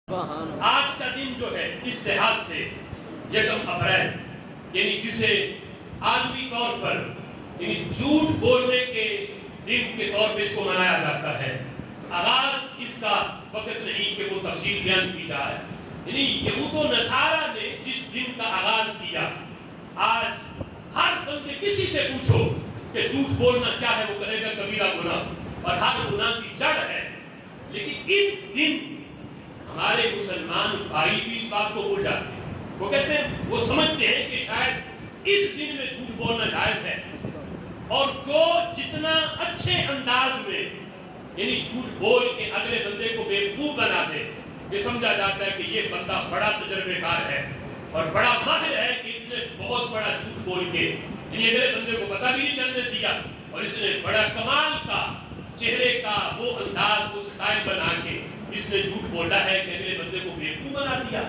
آج کا دن جو ہے اس لحاظ سے یکم اپریل یعنی جسے عالمی طور پر یعنی جھوٹ بولنے کے دن کے طور پہ اس کو منایا جاتا ہے۔ آغاز اس کا وقت نہیں کہ وہ تفصیل بیان کی جائے، یعنی یہود و نصارہ نے جس دن کا آغاز کیا، آج ہر بندے کسی سے پوچھو کہ جھوٹ بولنا کیا ہے، وہ کہے گا کبیرہ گناہ اور ہر گناہ کی جڑ ہے۔ لیکن اس دن ہمارے مسلمان بھائی بھی اس بات کو بھول جاتے ہیں، وہ کہتے ہیں، وہ سمجھتے ہیں کہ شاید اس دن میں جھوٹ بولنا جائز ہے، اور جو جتنا اچھے انداز میں یعنی جھوٹ بول کے اگلے بندے کو بیوقوف بنا دے، یہ سمجھا جاتا ہے کہ یہ بندہ بڑا تجربے کار ہے اور بڑا ماہر ہے کہ اس نے بہت بڑا جھوٹ بول کے یعنی اگلے بندے کو پتہ بھی نہیں چلنے دیا، اور اس نے بڑا کمال کا چہرے کا وہ انداز وہ سٹائل بنا کے اس نے جھوٹ بولا ہے کہ اگلے بندے کو بیوقوف بنا دیا۔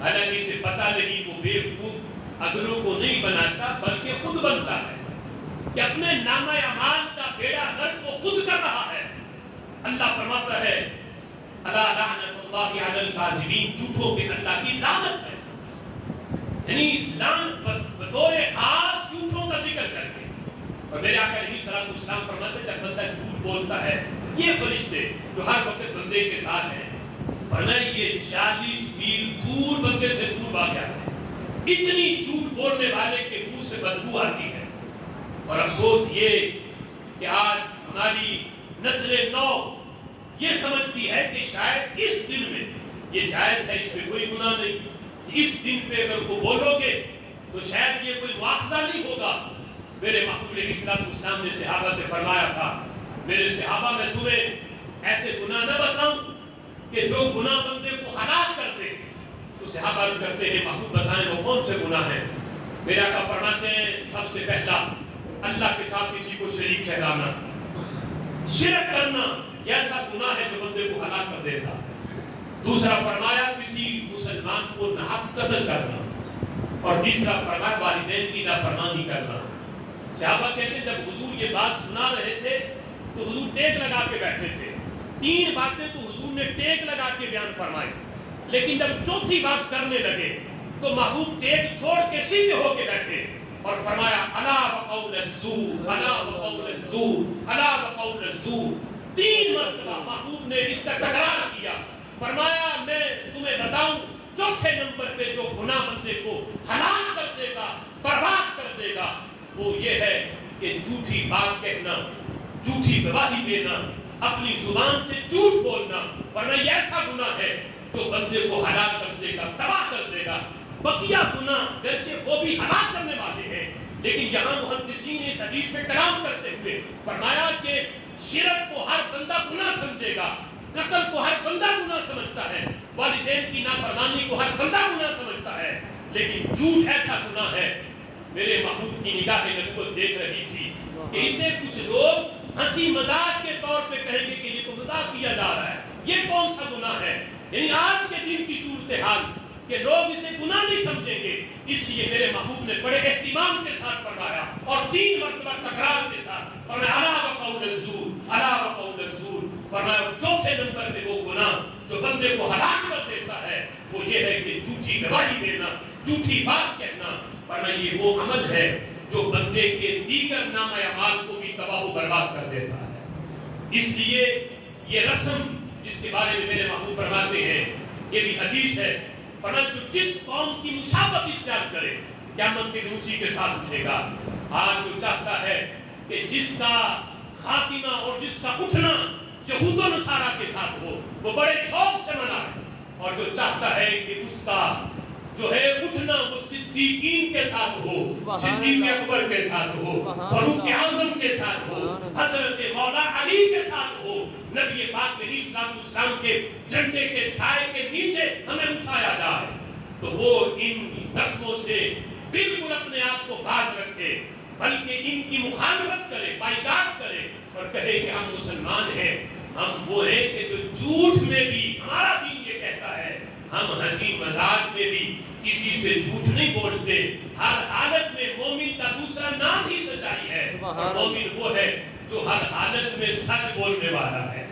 حالانکہ اسے پتہ نہیں وہ بیوقوف اگلوں کو نہیں بناتا بلکہ خود بنتا ہے، کہ اپنے نامہ اعمال کا بیڑا غرق کو خود کر رہا ہے۔ اللہ فرماتا ہے الا لعنت اللہ علی الکاذبین، جھوٹوں پہ اللہ کی لعنت ہے، یعنی لعنت بطور خاص جھوٹوں کا ذکر کر کے۔ اور میرے آقا علیہ الصلوۃ والسلام فرماتے ہیں جب بندہ جھوٹ بولتا ہے، یہ فرشتے جو ہر وقت بندے کے ساتھ ہیں، فرمایا یہ 40 میل دور بندے سے دور بھاگ جاتے ہیں، اتنی جھوٹ بولنے والے کے منہ سے بدبو آتی ہے۔ اور افسوس یہ کہ آج ہماری نسل نو یہ سمجھتی ہے کہ شاید اس دن میں یہ جائز ہے، اس میں کوئی گناہ نہیں، اس دن پہ اگر کو بولو گے تو شاید یہ کوئی مواخذہ نہیں ہوگا۔ میرے محبوب علیہ السلام نے صحابہ سے فرمایا تھا، میرے صحابہ میں تمہیں ایسے گناہ نہ بتاؤں کہ جو گناہ بندے کو ہلاک کر دے۔ تو صحابہ عرض کرتے ہیں محبوب بتائیں وہ کون سے گناہ ہیں؟ میرے آقا فرماتے ہیں سب سے پہلا اللہ کے ساتھ کسی کو شریک ٹھہرانا، شرک کرنا یہ ایسا گناہ ہے جو بندے کو ہلاک کر دیتا۔ دوسرا فرمایا کسی مسلمان کو ناحق قتل کرنا، اور تیسرا فرمایا والدین کی نافرمانی کرنا۔ صحابہ کہتے ہیں جب حضور یہ بات سنا رہے تھے تو حضور ٹیک لگا کے بیٹھے تھے، 3 باتیں تو حضور نے ٹیک لگا کے بیان فرمائی، لیکن جب چوتھی بات کرنے لگے تو محبوب ٹیک چھوڑ کے سیدھے ہو کے بیٹھے اور فرمایا الا وقول الزور، الا وقول الزور، الا وقول الزور۔ 3 مرتبہ محبوب نے اس کا تکرار کیا، فرمایا میں تمہیں بتاؤں چوتھے نمبر پہ جو گناہ بندے کو ہلاک کر دے گا، برباد کر دے گا، وہ یہ ہے کہ جھوٹی بات کہنا، جھوٹی گواہی دینا، اپنی زبان سے جھوٹ بولنا، ورنہ یہ ایسا گناہ ہے جو بندے کو ہلاک کر دے گا، تباہ کر دے گا۔ بقیہ گناہ گرچہ وہ بھی ہلاک کرنے والے ہیں، لیکن یہاں محدثین اس حدیث میں کلام کرتے ہوئے فرمایا کہ شرک کو ہر بندہ گناہ سمجھے گا، قتل کو ہر بندہ گناہ سمجھتا ہے، والدین کی نافرمانی کو ہر بندہ گناہ سمجھتا ہے، لیکن جھوٹ ایسا گناہ ہے۔ میرے محبوب کی نگاہ نبوت دیکھ رہی تھی کہ اسے کچھ لوگ ہنسی مذاق کے طور پہ کہیں گے کہ یہ تو مذاق کیا جا رہا ہے، یہ کون سا گناہ ہے؟ یعنی آج کے دن کی صورتحال کہ لوگ اسے گناہ نہیں سمجھیں گے، اس لیے میرے محبوب نے بڑے اہتمام کے ساتھ فرمایا اور 3 مرتبہ تکرار کے ساتھ فرمایا الا وقول الزور، الا وقول الزور۔ فرمایا چوتھے نمبر پہ وہ گناہ جو بندے کو ہلاک کر دیتا ہے وہ یہ ہے کہ جھوٹی گواہی دینا، جھوٹی بات کہنا، ورنہ یہ وہ عمل ہے جو بندے کے دیگر نامہ اعمال کو بھی تباہ و برباد کر دیتا ہے۔ اس لیے یہ رسم جس کے بارے میں میرے محبوب فرماتے ہیں، یہ بھی حدیث ہے، فرمایا جو جس قوم کی مشابہت اختیار کرے قیامت کے دن اسی کے ساتھ اٹھے گا۔ آج جو چاہتا ہے کہ جس کا خاتمہ اور جس کا اٹھنا یہود و نصارہ کے ساتھ ہو وہ بڑے شوق سے منائے، اور جو چاہتا ہے کہ اس کا جو ہے اٹھنا وہ صدیقین کے ساتھ ہو، صدیق اکبر کے ساتھ ہو، فاروق اعظم کے ساتھ ہو، حضرت مولا علی کے ساتھ ہو، نبی پاک علیہ السلام کے جھنڈے کے سائے کے نیچے ہمیں اٹھایا جائے، تو وہ ان رسموں سے بالکل اپنے آپ کو باز رکھے، بلکہ ان کی مخالفت کرے، بائیکاٹ کرے اور کہے کہ ہم مسلمان ہیں، ہم وہ ہیں کہ جو جھوٹ میں بھی ہمارا دین یہ کہتا ہے، ہم ہنسی مذاق میں بھی کسی سے جھوٹ نہیں بولتے، ہر حالت میں مومن کا دوسرا نام ہی سچائی ہے، اور مومن وہ ہے جو ہر حالت میں سچ بولنے والا ہے۔